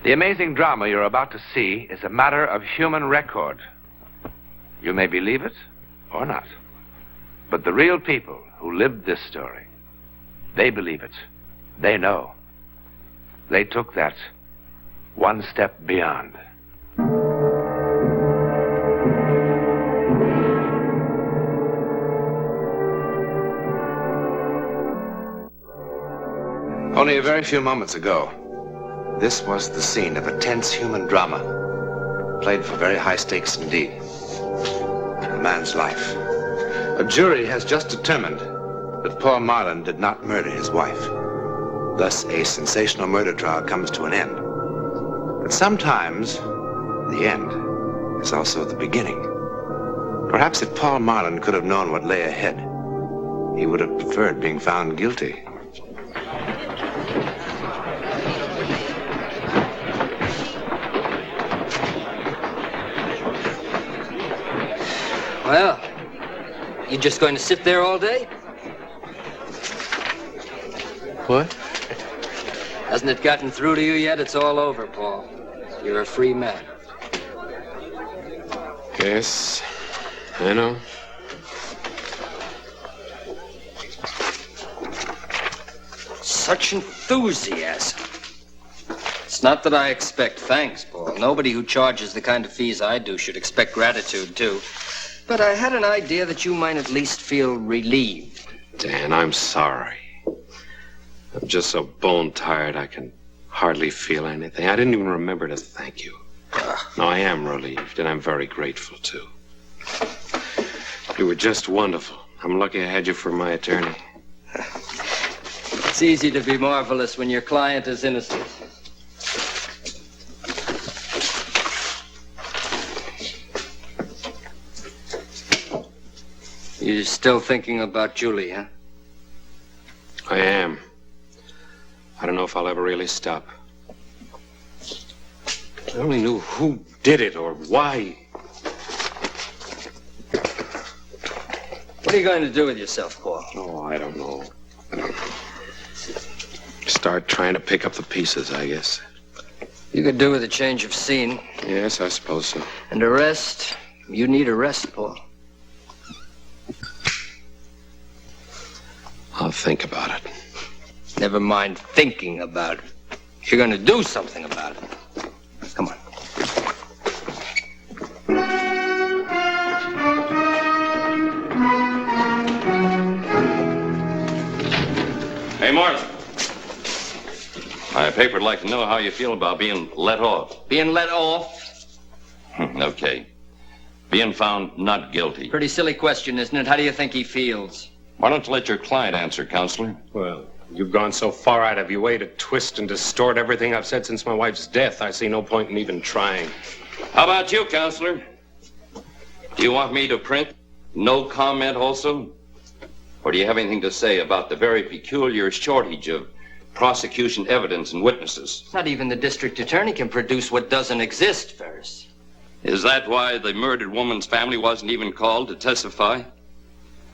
The amazing drama you're about to see is a matter of human record. You may believe it or not. But the real people who lived this story, they believe it. They know. They took that one step beyond. Only a very few moments ago, this was the scene of a tense human drama, played for very high stakes indeed. A man's life. A jury has just determined that Paul Marlin did not murder his wife. Thus, a sensational murder trial comes to an end. But sometimes, the end is also the beginning. Perhaps if Paul Marlin could have known what lay ahead, he would have preferred being found guilty. Well, you just going to sit there all day? What? Hasn't it gotten through to you yet? It's all over, Paul. You're a free man. Yes, I know. Such enthusiasm. It's not that I expect thanks, Paul. Nobody who charges the kind of fees I do should expect gratitude, too. But I had an idea that you might at least feel relieved. Dan, I'm sorry. I'm just so bone-tired I can hardly feel anything. I didn't even remember to thank you. No, I am relieved, and I'm very grateful, too. You were just wonderful. I'm lucky I had you for my attorney. It's easy to be marvelous when your client is innocent. You're still thinking about Julie, huh? I am. I don't know if I'll ever really stop. I only knew who did it or why. What are you going to do with yourself, Paul? Oh, I don't know. Start trying to pick up the pieces, I guess. You could do with a change of scene. Yes, I suppose so. And a rest. You need a rest, Paul. I'll think about it. Never mind thinking about it. You're going to do something about it. Come on. Hey, Marlin. My paper would like to know how you feel about being let off. Being let off? Okay. Being found not guilty. Pretty silly question, isn't it? How do you think he feels? Why don't you let your client answer, Counselor? Well, you've gone so far out of your way to twist and distort everything I've said since my wife's death, I see no point in even trying. How about you, Counselor? Do you want me to print no comment also? Or do you have anything to say about the very peculiar shortage of prosecution evidence and witnesses? Not even the district attorney can produce what doesn't exist, Ferris. Is that why the murdered woman's family wasn't even called to testify?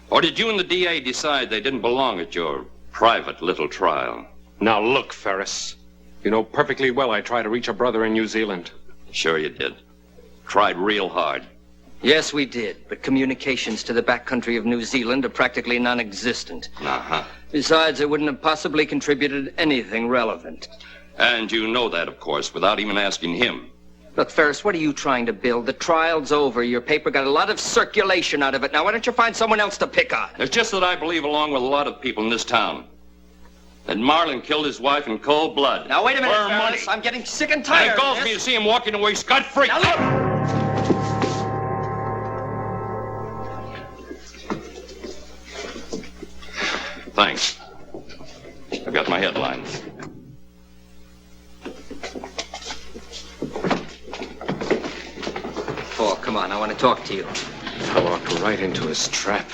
Or did you and the DA decide they didn't belong at your private little trial? Now look, Ferris. You know perfectly well I tried to reach a brother in New Zealand. Sure you did. Tried real hard. Yes, we did, but communications to the backcountry of New Zealand are practically non-existent. Uh-huh. Besides, it wouldn't have possibly contributed anything relevant. And you know that, of course, without even asking him. Look, Ferris, what are you trying to build? The trial's over. Your paper got a lot of circulation out of it. Now, why don't you find someone else to pick on? It's just that I believe, along with a lot of people in this town, that Marlin killed his wife in cold blood. Now, wait a minute, For Ferris. money. I'm getting sick and And tired it galls of me to this. see him walking away scot-free. Now, look! Thanks. I've got my headlines. Paul, come on. I want to talk to you. I walked right into his trap.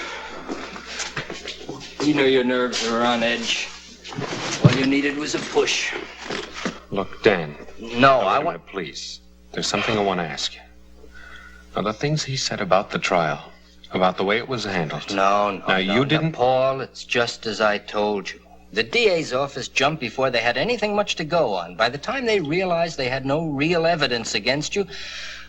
You know your nerves are on edge. All you needed was a push. Look, Dan. No, I want... want... Please. There's something I want to ask you. Now, the things he said about the trial, about the way it was handled. No. Now, you didn't... Paul, it's just as I told you. The DA's office jumped before they had anything much to go on. By the time they realized they had no real evidence against you,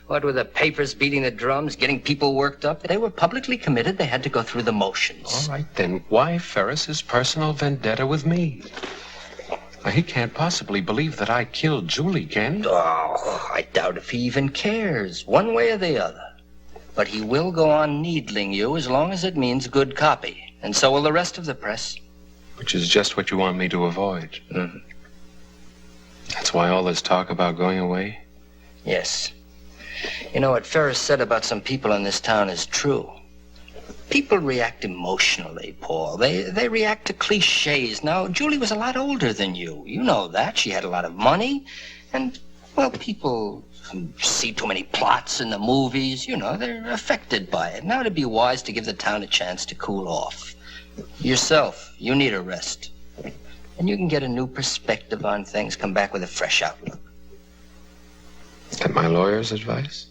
what with the papers beating the drums, getting people worked up, they were publicly committed. They had to go through the motions. All right, then why Ferris's personal vendetta with me? Now, he can't possibly believe that I killed Julie, can he? Oh, I doubt if he even cares, one way or the other. But he will go on needling you as long as it means good copy. And so will the rest of the press. Which is just what you want me to avoid. Mm-hmm. That's why all this talk about going away? Yes. You know, what Ferris said about some people in this town is true. People react emotionally, Paul. They react to cliches. Now, Julie was a lot older than you. You know that. She had a lot of money. And, well, people see too many plots in the movies. You know, they're affected by it. Now it'd be wise to give the town a chance to cool off. Yourself, you need a rest. And you can get a new perspective on things, come back with a fresh outlook. Is that my lawyer's advice?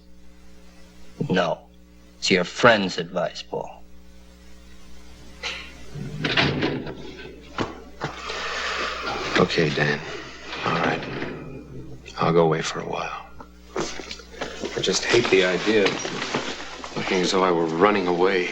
No. It's your friend's advice, Paul. Okay, Dan. All right. I'll go away for a while. I just hate the idea of looking as though I were running away.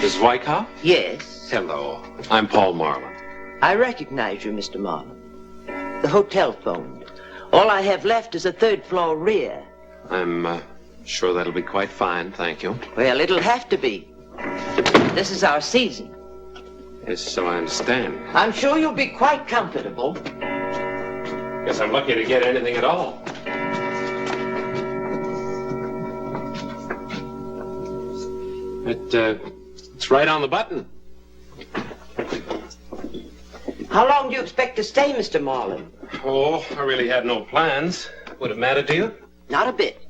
Ms. Wyckoff? Yes, Hello. I'm Paul Marlin. I recognize you, Mr. Marlin. The hotel phone. All I have left is a third-floor rear. I'm sure that'll be quite fine, thank you. Well, it'll have to be. This is our season. Yes, so I understand. I'm sure you'll be quite comfortable. Guess I'm lucky to get anything at all. It's right on the button. How long do you expect to stay, Mr. Marlin? Oh, I really had no plans. Would it matter to you? Not a bit.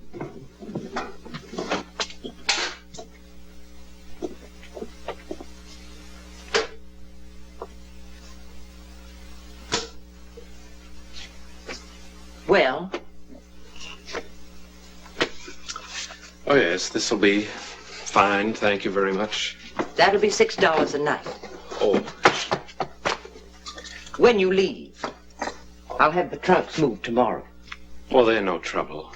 Well? Oh, yes, this'll be fine. Thank you very much. That'll be $6 a night. Oh, When you leave, I'll have the trunks moved tomorrow. well, they're no trouble.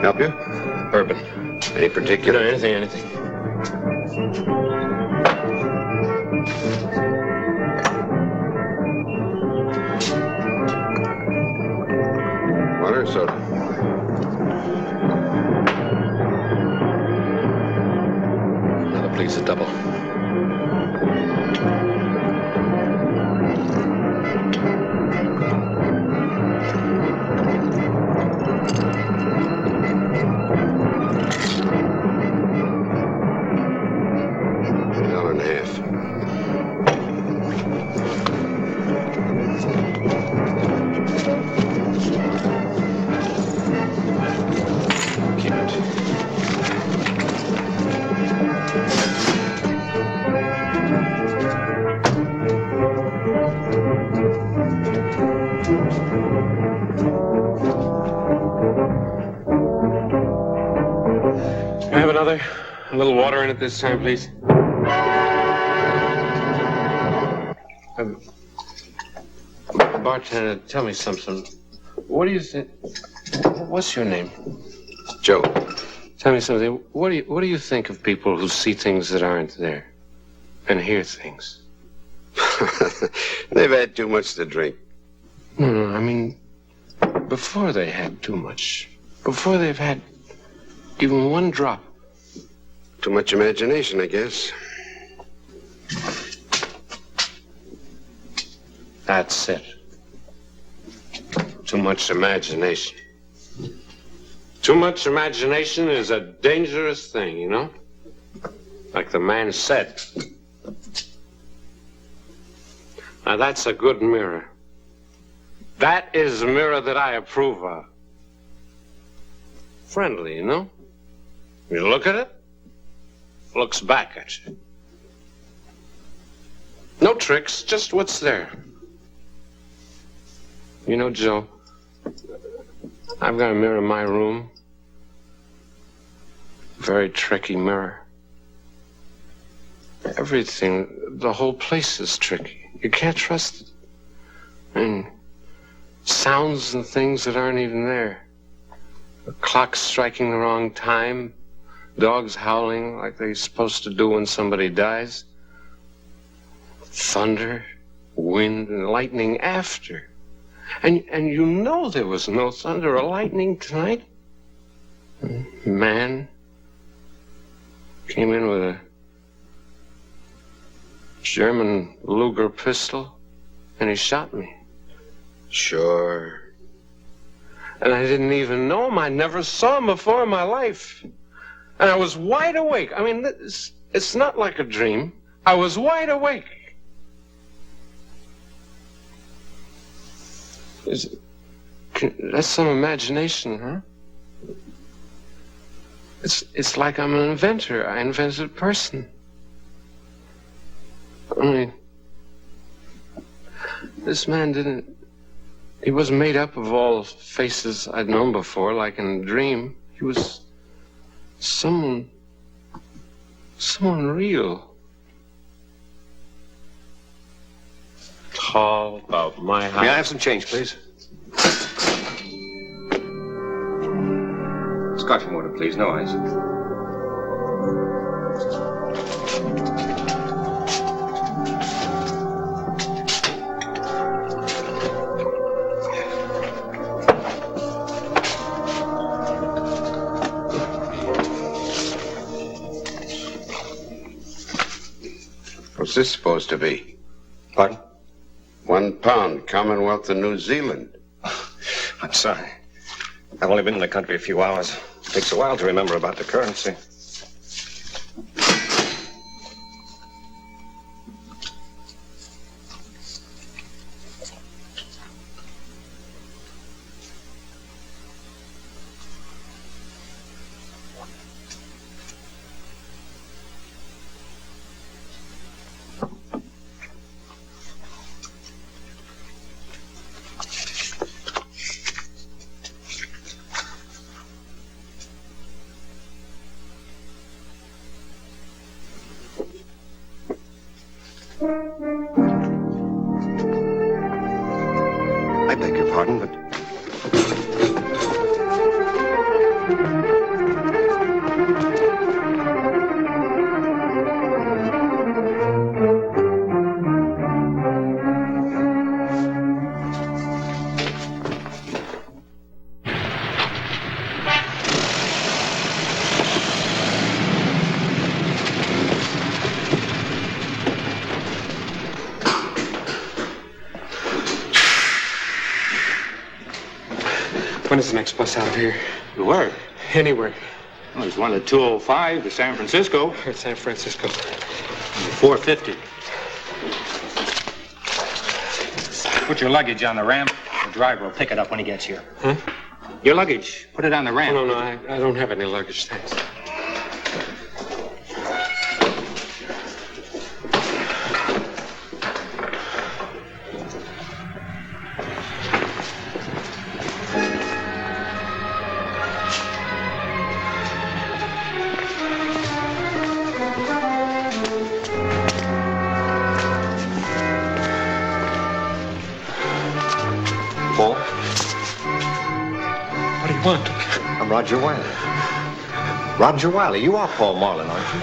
Help you? Bourbon. Any particular? Anything. Water or soda? Another, please, a double. A little water in it this time, please. Bartender, tell me something. What do you think? What's your name? Joe. Tell me something. What do you think of people who see things that aren't there and hear things? They've had too much to drink. No, I mean, before they had too much. Before they've had even one drop. Too much imagination, I guess. That's it. Too much imagination. Too much imagination is a dangerous thing, you know? Like the man said. Now, that's a good mirror. That is a mirror that I approve of. Friendly, you know? You look at it, looks back at you. No tricks, just what's there. You know, Joe, I've got a mirror in my room. Very tricky mirror. Everything, the whole place is tricky. You can't trust it. And sounds and things that aren't even there. The clock's striking the wrong time. Dogs howling like they're supposed to do when somebody dies. Thunder, wind, and lightning after. And you know there was no thunder or lightning tonight. A man came in with a German Luger pistol, and he shot me. Sure. And I didn't even know him. I never saw him before in my life. And I was wide awake. I mean, it's not like a dream. I was wide awake. That's some imagination, huh? It's like I'm an inventor. I invented a person. I mean, this man he wasn't made up of all faces I'd known before, like in a dream. He was someone real. Tall, about my height. May I have some change, please? Scotch and water, please. No ice. What's this supposed to be? Pardon? £1, Commonwealth of New Zealand. I'm sorry. I've only been in the country a few hours. It takes a while to remember about the currency. was the next bus out of here. You were? Anywhere. Well, there's one at 2:05 to San Francisco. Or San Francisco. 4:50. Put your luggage on the ramp. The driver will pick it up when he gets here. Huh? Your luggage. Put it on the ramp. Oh, no, I don't have any luggage, thanks. Paul? What do you want? I'm Roger Wiley. Roger Wiley, you are Paul Marlin, aren't you?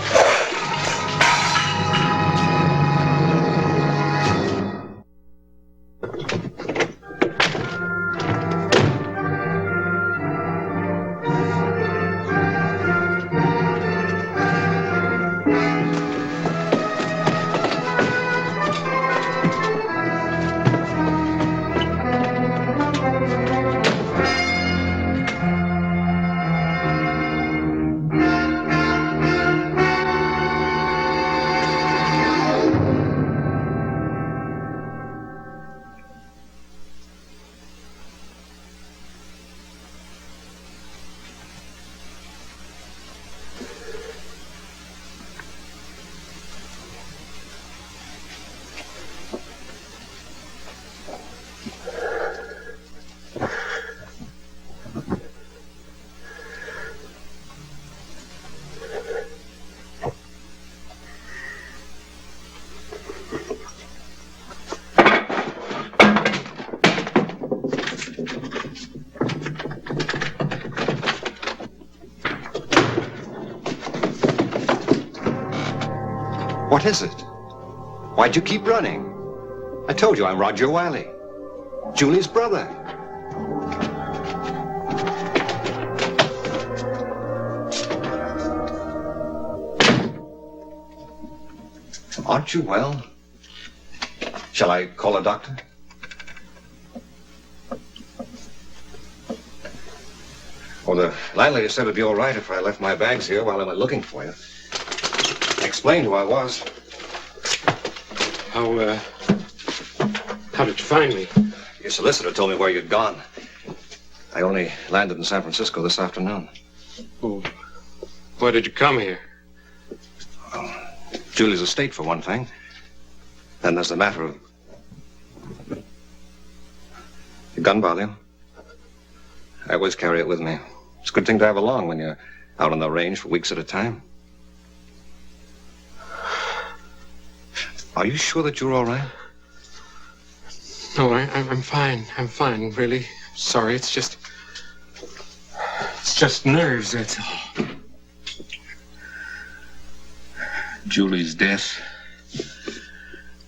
What is it? Why'd you keep running? I told you I'm Roger Wiley, Julie's brother. Aren't you well? Shall I call a doctor? Well, the landlady said it'd be all right if I left my bags here while I went looking for you. I explained who I was. How did you find me? Your solicitor told me where you'd gone. I only landed in San Francisco this afternoon. Oh, why did you come here? Julie's estate, for one thing. Then there's the matter of... Your gun bother you? I always carry it with me. It's a good thing to have along when you're out on the range for weeks at a time. Are you sure that you're all right? No, I'm fine. I'm fine, really. Sorry, it's just nerves, that's all. Julie's death.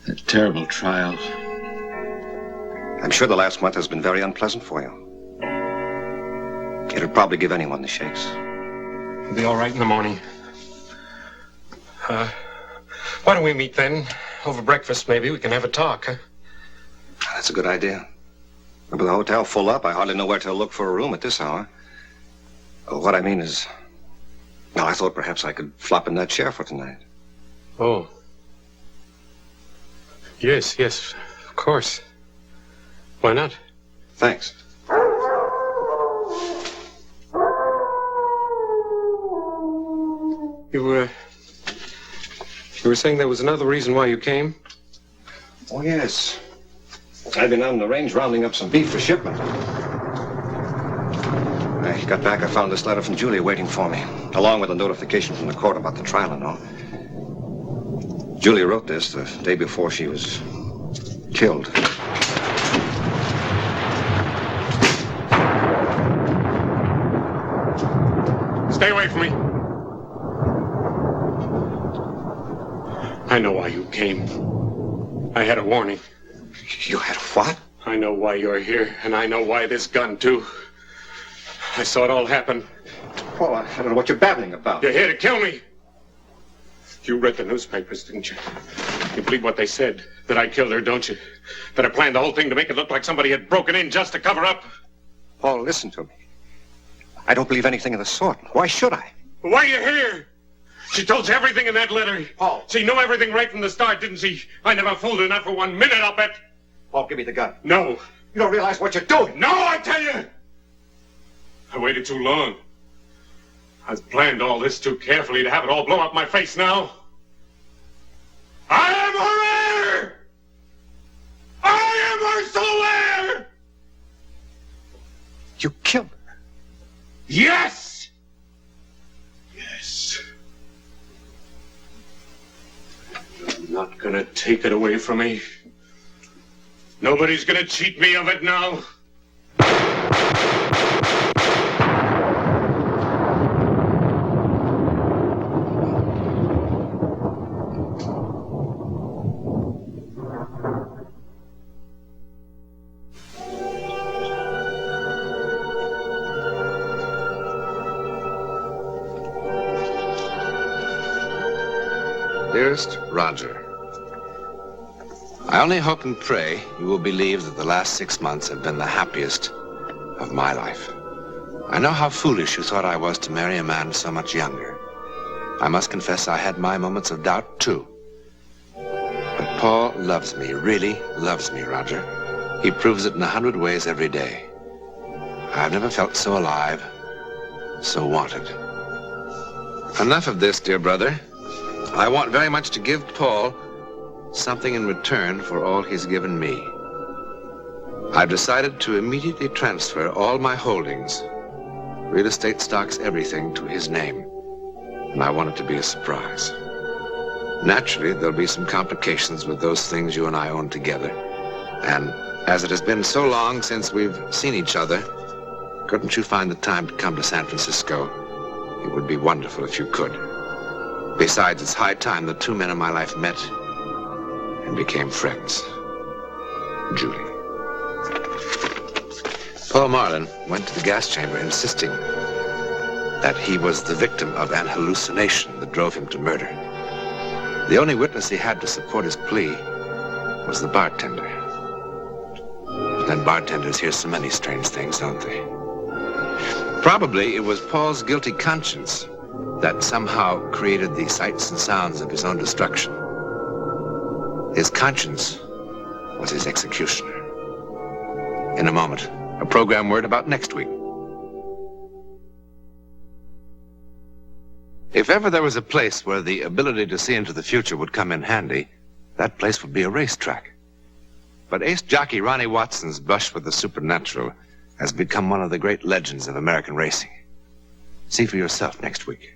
That terrible trial. I'm sure the last month has been very unpleasant for you. It'd probably give anyone the shakes. I'll be all right in the morning. Why don't we meet then? Over breakfast, maybe. We can have a talk, huh? That's a good idea. But with the hotel full up, I hardly know where to look for a room at this hour. What I mean is... Well, I thought perhaps I could flop in that chair for tonight. Oh. Yes, of course. Why not? Thanks. You were saying there was another reason why you came? Oh, yes. I've been out on the range rounding up some beef for shipment. I got back, I found this letter from Julie waiting for me, along with a notification from the court about the trial and all. Julie wrote this the day before she was killed. Stay away from me. I know why you came. I had a warning. You had a what? I know why you're here, and I know why this gun, too. I saw it all happen. Paul, I don't know what you're babbling about. You're here to kill me. You read the newspapers, didn't you? You believe what they said, that I killed her, don't you? That I planned the whole thing to make it look like somebody had broken in just to cover up. Paul, listen to me. I don't believe anything of the sort. Why should I? Why are you here? She told you everything in that letter. Paul. She knew everything right from the start, didn't she? I never fooled her, not for 1 minute, I'll bet. Paul, give me the gun. No. You don't realize what you're doing. No, I tell you! I waited too long. I've planned all this too carefully to have it all blow up my face now. I am her heir! I am her sole heir! You killed her. Yes! Yes. You're not gonna take it away from me. Nobody's gonna cheat me of it now. Dearest Roger, I only hope and pray you will believe that the last 6 months have been the happiest of my life. I know how foolish you thought I was to marry a man so much younger. I must confess I had my moments of doubt, too. But Paul loves me, really loves me, Roger. He proves it in 100 ways every day. I've never felt so alive, so wanted. Enough of this, dear brother. I want very much to give Paul something in return for all he's given me. I've decided to immediately transfer all my holdings, real estate, stocks, everything, to his name. And I want it to be a surprise. Naturally, there'll be some complications with those things you and I own together. And as it has been so long since we've seen each other, couldn't you find the time to come to San Francisco? It would be wonderful if you could. Besides, it's high time the two men in my life met and became friends. Julie. Paul Marlin went to the gas chamber insisting that he was the victim of an hallucination that drove him to murder. The only witness he had to support his plea was the bartender. But then bartenders hear so many strange things, don't they? Probably it was Paul's guilty conscience that somehow created the sights and sounds of his own destruction. His conscience was his executioner. In a moment, a program word about next week. If ever there was a place where the ability to see into the future would come in handy, that place would be a racetrack. But ace jockey Ronnie Watson's brush with the supernatural has become one of the great legends of American racing. See for yourself next week.